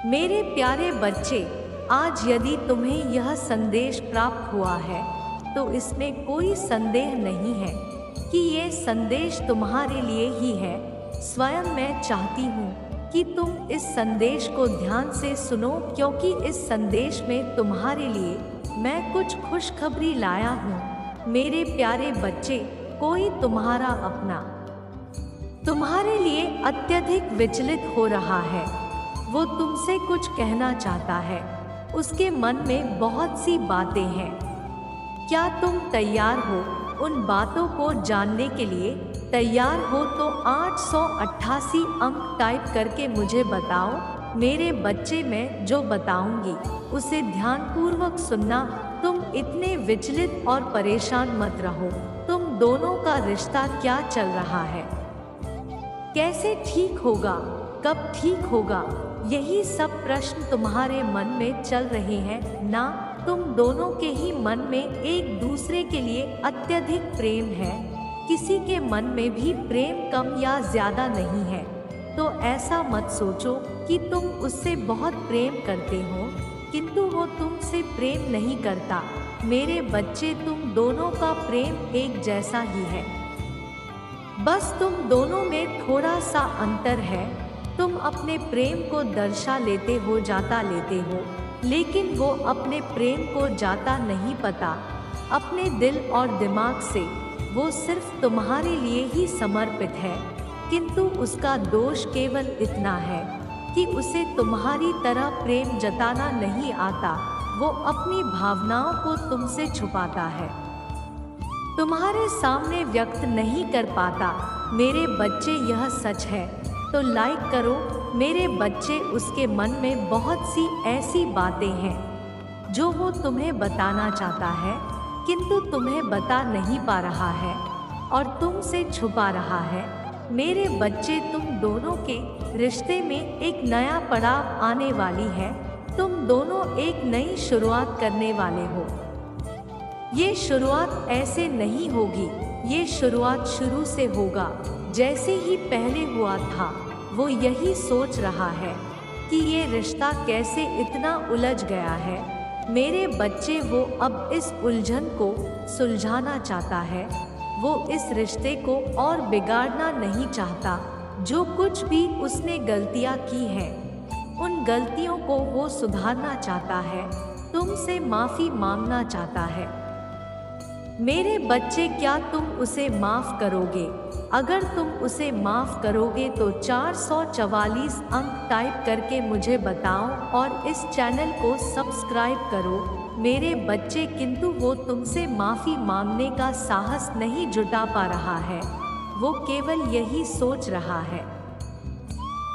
मेरे प्यारे बच्चे, आज यदि तुम्हें यह संदेश प्राप्त हुआ है तो इसमें कोई संदेह नहीं है कि ये संदेश तुम्हारे लिए ही है। स्वयं मैं चाहती हूँ कि तुम इस संदेश को ध्यान से सुनो, क्योंकि इस संदेश में तुम्हारे लिए मैं कुछ खुशखबरी लाया हूँ। मेरे प्यारे बच्चे, कोई तुम्हारा अपना तुम्हारे लिए अत्यधिक विचलित हो रहा है। वो तुमसे कुछ कहना चाहता है। उसके मन में बहुत सी बातें हैं। क्या तुम तैयार हो उन बातों को जानने के लिए? तैयार हो तो 888 अंक टाइप करके मुझे बताओ। मेरे बच्चे, मैं जो बताऊंगी उसे ध्यानपूर्वक सुनना। तुम इतने विचलित और परेशान मत रहो। तुम दोनों का रिश्ता क्या चल रहा है? कैसे ठीक होगा? कब ठीक होगा? यही सब प्रश्न तुम्हारे मन में चल रहे हैं ना? तुम दोनों के ही मन में एक दूसरे के लिए अत्यधिक प्रेम है। किसी के मन में भी प्रेम कम या ज्यादा नहीं है। तो ऐसा मत सोचो कि तुम उससे बहुत प्रेम करते हो किंतु वो तुमसे प्रेम नहीं करता। मेरे बच्चे, तुम दोनों का प्रेम एक जैसा ही है, बस तुम दोनों में थोड़ा सा अंतर है। तुम अपने प्रेम को दर्शा लेते हो, जाता लेते हो, लेकिन वो अपने प्रेम को जाता नहीं पता। अपने दिल और दिमाग से वो सिर्फ तुम्हारे लिए ही समर्पित है, किंतु उसका दोष केवल इतना है कि उसे तुम्हारी तरह प्रेम जताना नहीं आता। वो अपनी भावनाओं को तुमसे छुपाता है, तुम्हारे सामने व्यक्त नहीं कर पाता। मेरे बच्चे, यह सच है तो लाइक करो। मेरे बच्चे, उसके मन में बहुत सी ऐसी बातें हैं जो वो तुम्हें बताना चाहता है किंतु तुम्हें बता नहीं पा रहा है और तुमसे छुपा रहा है। मेरे बच्चे, तुम दोनों के रिश्ते में एक नया पड़ाव आने वाली है। तुम दोनों एक नई शुरुआत करने वाले हो। ये शुरुआत ऐसे नहीं होगी, ये शुरुआत शुरू से होगा जैसे ही पहले हुआ था। वो यही सोच रहा है कि ये रिश्ता कैसे इतना उलझ गया है। मेरे बच्चे, वो अब इस उलझन को सुलझाना चाहता है। वो इस रिश्ते को और बिगाड़ना नहीं चाहता। जो कुछ भी उसने गलतियां की हैं, उन गलतियों को वो सुधारना चाहता है, तुमसे माफ़ी मांगना चाहता है। मेरे बच्चे, क्या तुम उसे माफ़ करोगे? अगर तुम उसे माफ़ करोगे तो 444 अंक टाइप करके मुझे बताओ और इस चैनल को सब्सक्राइब करो। मेरे बच्चे, किंतु वो तुमसे माफ़ी मांगने का साहस नहीं जुटा पा रहा है। वो केवल यही सोच रहा है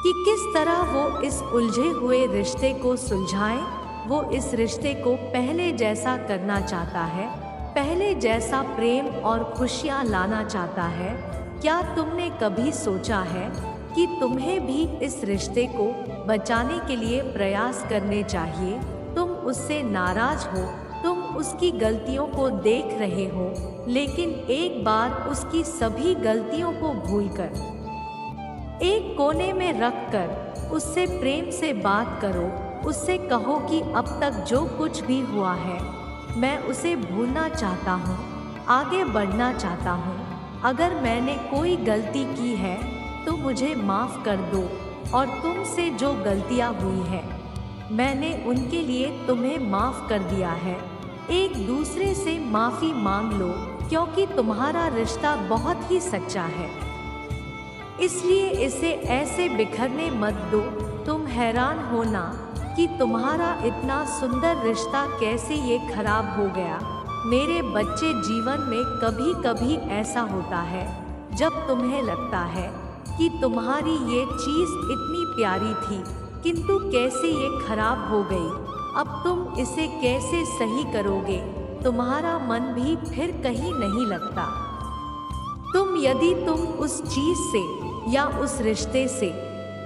कि किस तरह वो इस उलझे हुए रिश्ते को सुलझाए। वो इस रिश्ते को पहले जैसा करना चाहता है, पहले जैसा प्रेम और खुशियाँ लाना चाहता है। क्या तुमने कभी सोचा है कि तुम्हें भी इस रिश्ते को बचाने के लिए प्रयास करने चाहिए? तुम उससे नाराज हो, तुम उसकी गलतियों को देख रहे हो, लेकिन एक बार उसकी सभी गलतियों को भूलकर एक कोने में रखकर उससे प्रेम से बात करो। उससे कहो कि अब तक जो कुछ भी हुआ है मैं उसे भूलना चाहता हूँ, आगे बढ़ना चाहता हूँ। अगर मैंने कोई गलती की है तो मुझे माफ़ कर दो, और तुमसे जो गलतियाँ हुई हैं मैंने उनके लिए तुम्हें माफ़ कर दिया है। एक दूसरे से माफ़ी मांग लो, क्योंकि तुम्हारा रिश्ता बहुत ही सच्चा है। इसलिए इसे ऐसे बिखरने मत दो। तुम हैरान हो ना कि तुम्हारा इतना सुंदर रिश्ता कैसे ये खराब हो गया। मेरे बच्चे, जीवन में कभी कभी ऐसा होता है जब तुम्हें लगता है कि तुम्हारी ये चीज़ इतनी प्यारी थी किंतु कैसे ये खराब हो गई। अब तुम इसे कैसे सही करोगे? तुम्हारा मन भी फिर कहीं नहीं लगता। यदि तुम उस चीज़ से या उस रिश्ते से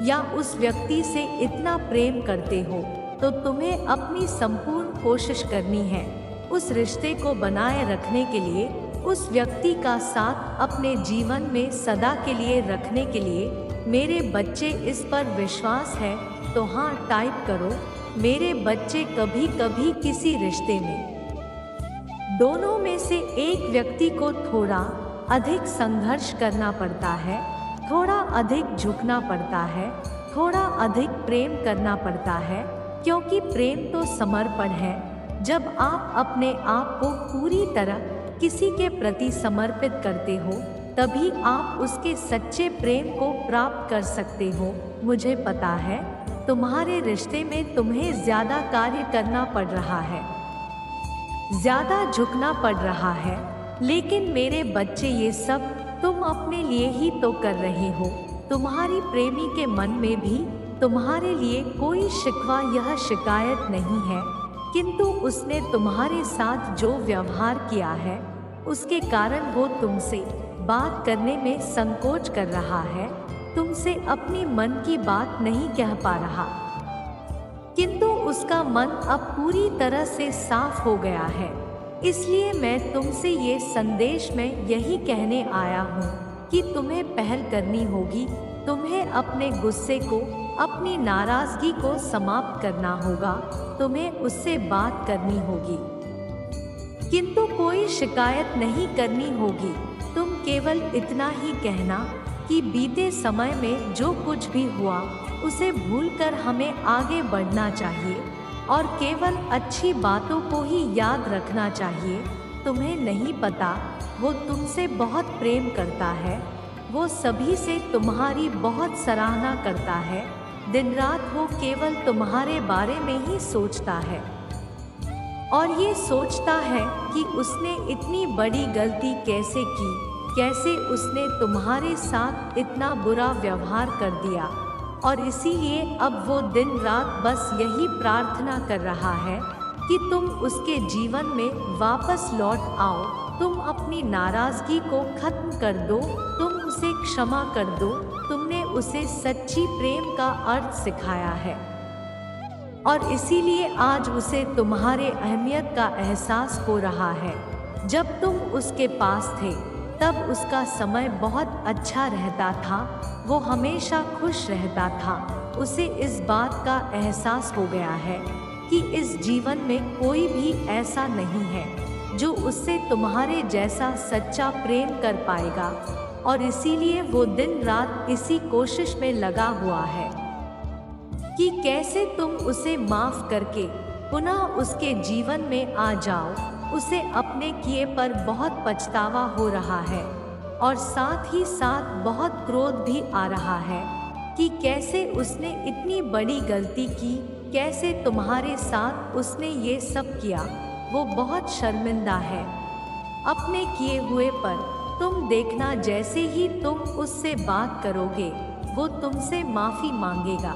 या उस व्यक्ति से इतना प्रेम करते हो तो तुम्हें अपनी संपूर्ण कोशिश करनी है उस रिश्ते को बनाए रखने के लिए, उस व्यक्ति का साथ अपने जीवन में सदा के लिए रखने के लिए। मेरे बच्चे, इस पर विश्वास है तो हाँ टाइप करो। मेरे बच्चे, कभी कभी किसी रिश्ते में दोनों में से एक व्यक्ति को थोड़ा अधिक संघर्ष करना पड़ता है, थोड़ा अधिक झुकना पड़ता है, थोड़ा अधिक प्रेम करना पड़ता है, क्योंकि प्रेम तो समर्पण है। जब आप अपने आप को पूरी तरह किसी के प्रति समर्पित करते हो, तभी आप उसके सच्चे प्रेम को प्राप्त कर सकते हो। मुझे पता है तुम्हारे रिश्ते में तुम्हें ज्यादा कार्य करना पड़ रहा है, ज्यादा झुकना पड़ रहा है, लेकिन मेरे बच्चे ये सब तुम अपने लिए ही तो कर रहे हो। तुम्हारी प्रेमी के मन में भी तुम्हारे लिए कोई शिकवा या शिकायत नहीं है, किंतु उसने तुम्हारे साथ जो व्यवहार किया है उसके कारण वो तुमसे बात करने में संकोच कर रहा है, तुमसे अपनी मन की बात नहीं कह पा रहा। किंतु उसका मन अब पूरी तरह से साफ हो गया है। इसलिए मैं तुमसे ये संदेश में यही कहने आया हूँ कि तुम्हें पहल करनी होगी। तुम्हें अपने गुस्से को, अपनी नाराजगी को समाप्त करना होगा। तुम्हें उससे बात करनी होगी, किंतु कोई शिकायत नहीं करनी होगी। तुम केवल इतना ही कहना कि बीते समय में जो कुछ भी हुआ उसे भूलकर हमें आगे बढ़ना चाहिए और केवल अच्छी बातों को ही याद रखना चाहिए। तुम्हें नहीं पता वो तुमसे बहुत प्रेम करता है, वो सभी से तुम्हारी बहुत सराहना करता है। दिन रात वो केवल तुम्हारे बारे में ही सोचता है और ये सोचता है कि उसने इतनी बड़ी गलती कैसे की, कैसे उसने तुम्हारे साथ इतना बुरा व्यवहार कर दिया। और इसीलिए अब वो दिन रात बस यही प्रार्थना कर रहा है कि तुम उसके जीवन में वापस लौट आओ। तुम अपनी नाराजगी को खत्म कर दो, तुम उसे क्षमा कर दो। तुमने उसे सच्ची प्रेम का अर्थ सिखाया है और इसीलिए आज उसे तुम्हारे अहमियत का एहसास हो रहा है। जब तुम उसके पास थे तब उसका समय बहुत अच्छा रहता था, वो हमेशा खुश रहता था। उसे इस बात का एहसास हो गया है कि इस जीवन में कोई भी ऐसा नहीं है जो उससे तुम्हारे जैसा सच्चा प्रेम कर पाएगा और इसीलिए वो दिन रात इसी कोशिश में लगा हुआ है कि कैसे तुम उसे माफ करके पुनः उसके जीवन में आ जाओ। उसे अपने किए पर बहुत पछतावा हो रहा है और साथ ही साथ बहुत क्रोध भी आ रहा है कि कैसे उसने इतनी बड़ी गलती की, कैसे तुम्हारे साथ उसने ये सब किया। वो बहुत शर्मिंदा है अपने किए हुए पर। तुम देखना, जैसे ही तुम उससे बात करोगे वो तुमसे माफ़ी मांगेगा,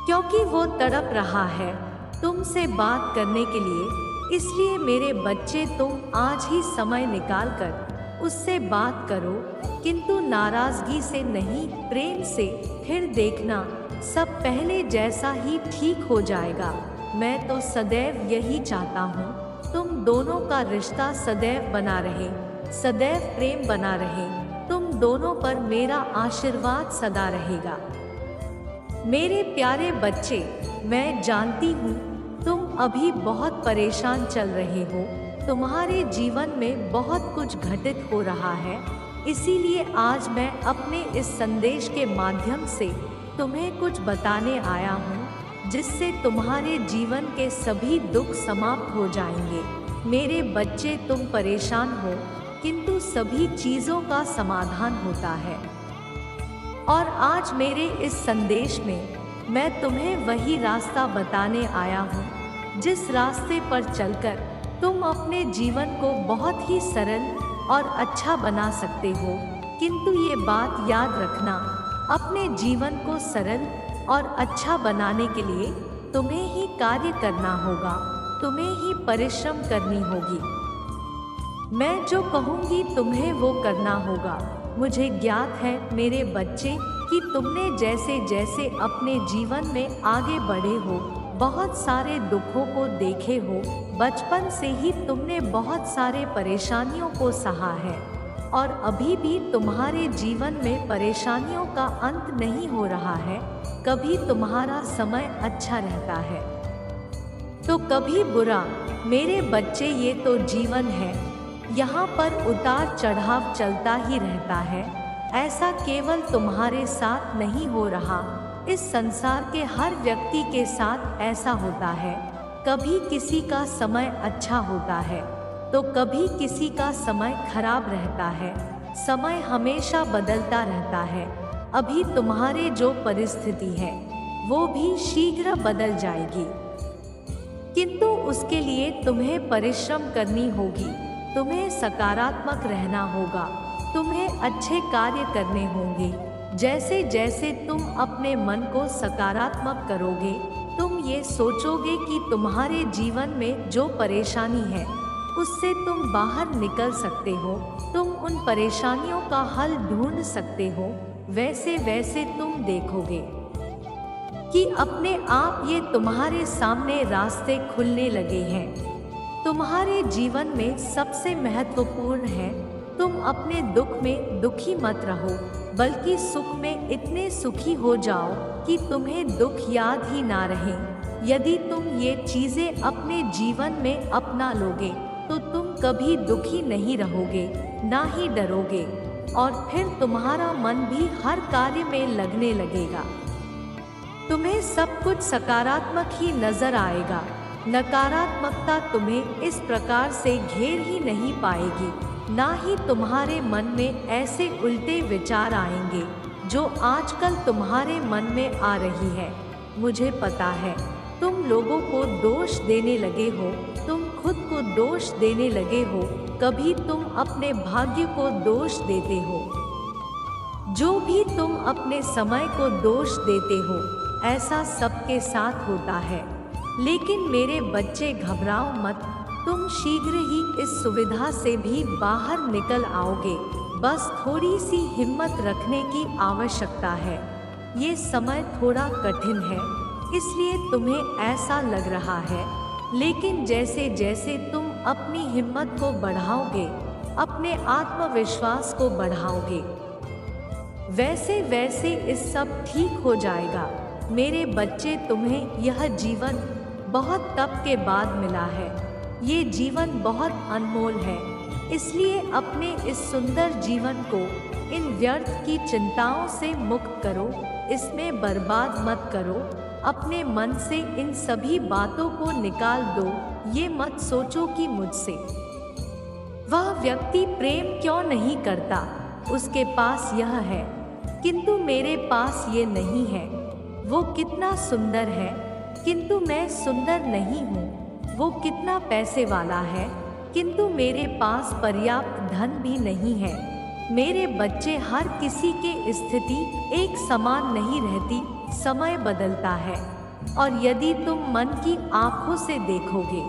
क्योंकि वो तड़प रहा है तुमसे बात करने के लिए। इसलिए मेरे बच्चे, तुम आज ही समय निकालकर उससे बात करो, किंतु नाराज़गी से नहीं, प्रेम से। फिर देखना सब पहले जैसा ही ठीक हो जाएगा। मैं तो सदैव यही चाहता हूँ तुम दोनों का रिश्ता सदैव बना रहे, सदैव प्रेम बना रहे। तुम दोनों पर मेरा आशीर्वाद सदा रहेगा। मेरे प्यारे बच्चे, मैं जानती हूँ तुम अभी बहुत परेशान चल रहे हो, तुम्हारे जीवन में बहुत कुछ घटित हो रहा है। इसीलिए आज मैं अपने इस संदेश के माध्यम से तुम्हें कुछ बताने आया हूँ, जिससे तुम्हारे जीवन के सभी दुख समाप्त हो जाएंगे। मेरे बच्चे, तुम परेशान हो, किंतु सभी चीज़ों का समाधान होता है। और आज मेरे इस संदेश में मैं तुम्हें वही रास्ता बताने आया हूँ, जिस रास्ते पर चलकर तुम अपने जीवन को बहुत ही सरल और अच्छा बना सकते हो। किंतु ये बात याद रखना, अपने जीवन को सरल और अच्छा बनाने के लिए तुम्हें ही कार्य करना होगा, तुम्हें ही परिश्रम करनी होगी। मैं जो कहूँगी तुम्हें वो करना होगा। मुझे ज्ञात है मेरे बच्चे कि तुमने जैसे जैसे अपने जीवन में आगे बढ़े हो, बहुत सारे दुखों को देखे हो, बचपन से ही तुमने बहुत सारे परेशानियों को सहा है। और अभी भी तुम्हारे जीवन में परेशानियों का अंत नहीं हो रहा है। कभी तुम्हारा समय अच्छा रहता है तो कभी बुरा। मेरे बच्चे, ये तो जीवन है, यहाँ पर उतार चढ़ाव चलता ही रहता है। ऐसा केवल तुम्हारे साथ नहीं हो रहा, इस संसार के हर व्यक्ति के साथ ऐसा होता है। कभी किसी का समय अच्छा होता है तो कभी किसी का समय खराब रहता है। समय हमेशा बदलता रहता है। अभी तुम्हारे जो परिस्थिति है वो भी शीघ्र बदल जाएगी, किंतु उसके लिए तुम्हें परिश्रम करनी होगी। तुम्हें सकारात्मक रहना होगा, तुम्हें अच्छे कार्य करने होंगे। जैसे जैसे तुम अपने मन को सकारात्मक करोगे, तुम ये सोचोगे कि तुम्हारे जीवन में जो परेशानी है उससे तुम बाहर निकल सकते हो, तुम उन परेशानियों का हल ढूंढ सकते हो। वैसे वैसे तुम देखोगे कि अपने आप ये तुम्हारे सामने रास्ते खुलने लगे हैं। तुम्हारे जीवन में सबसे महत्वपूर्ण है, तुम अपने दुख में दुखी मत रहो, बल्कि सुख में इतने सुखी हो जाओ कि तुम्हें दुख याद ही ना रहे। यदि तुम ये चीज़ें अपने जीवन में अपना लोगे तो तुम कभी दुखी नहीं रहोगे, ना ही डरोगे, और फिर तुम्हारा मन भी हर कार्य में लगने लगेगा। तुम्हें सब कुछ सकारात्मक ही नजर आएगा। नकारात्मकता तुम्हें इस प्रकार से घेर ही नहीं पाएगी, ना ही तुम्हारे मन में ऐसे उल्टे विचार आएंगे जो आजकल तुम्हारे मन में आ रही है। मुझे पता है तुम लोगों को दोष देने लगे हो, तुम खुद को दोष देने लगे हो, कभी तुम अपने भाग्य को दोष देते हो। जो भी तुम अपने समय को दोष देते हो, ऐसा सबके साथ होता है। लेकिन मेरे बच्चे, घबराओ मत, तुम शीघ्र ही इस सुविधा से भी बाहर निकल आओगे। बस थोड़ी सी हिम्मत रखने की आवश्यकता है। ये समय थोड़ा कठिन है, इसलिए तुम्हें ऐसा लग रहा है, लेकिन जैसे जैसे तुम अपनी हिम्मत को बढ़ाओगे, अपने आत्मविश्वास को बढ़ाओगे, वैसे वैसे इस सब ठीक हो जाएगा। मेरे बच्चे, तुम्हें यह जीवन बहुत तप के बाद मिला है। ये जीवन बहुत अनमोल है, इसलिए अपने इस सुंदर जीवन को इन व्यर्थ की चिंताओं से मुक्त करो, इसमें बर्बाद मत करो। अपने मन से इन सभी बातों को निकाल दो। ये मत सोचो कि मुझसे वह व्यक्ति प्रेम क्यों नहीं करता, उसके पास यह है किंतु मेरे पास ये नहीं है। वो कितना सुंदर है किंतु मैं सुंदर नहीं हूँ। वो कितना पैसे वाला है किंतु मेरे पास पर्याप्त धन भी नहीं है। मेरे बच्चे, हर किसी की स्थिति एक समान नहीं रहती, समय बदलता है। और यदि तुम मन की आंखों से देखोगे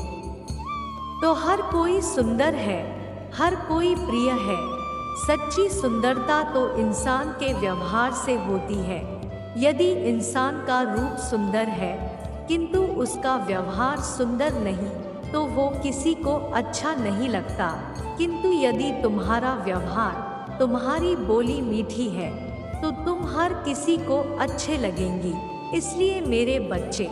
तो हर कोई सुंदर है, हर कोई प्रिय है। सच्ची सुंदरता तो इंसान के व्यवहार से होती है। यदि इंसान का रूप सुंदर है किंतु उसका व्यवहार सुंदर नहीं, तो वो किसी को अच्छा नहीं लगता। किंतु यदि तुम्हारा व्यवहार, तुम्हारी बोली मीठी है तो तुम हर किसी को अच्छे लगेंगी। इसलिए मेरे बच्चे,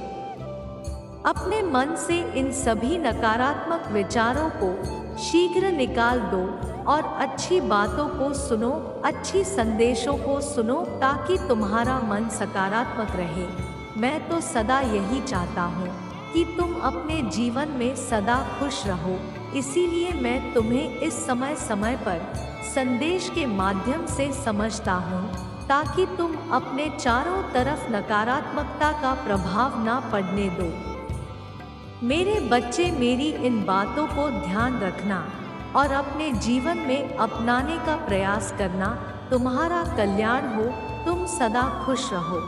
अपने मन से इन सभी नकारात्मक विचारों को शीघ्र निकाल दो और अच्छी बातों को सुनो, अच्छी संदेशों को सुनो, ताकि तुम्हारा मन सकारात्मक रहे। मैं तो सदा यही चाहता हूँ कि तुम अपने जीवन में सदा खुश रहो। इसीलिए मैं तुम्हें इस समय समय पर संदेश के माध्यम से समझता हूँ, ताकि तुम अपने चारों तरफ नकारात्मकता का प्रभाव ना पड़ने दो। मेरे बच्चे, मेरी इन बातों को ध्यान रखना और अपने जीवन में अपनाने का प्रयास करना। तुम्हारा कल्याण हो, तुम सदा खुश रहो।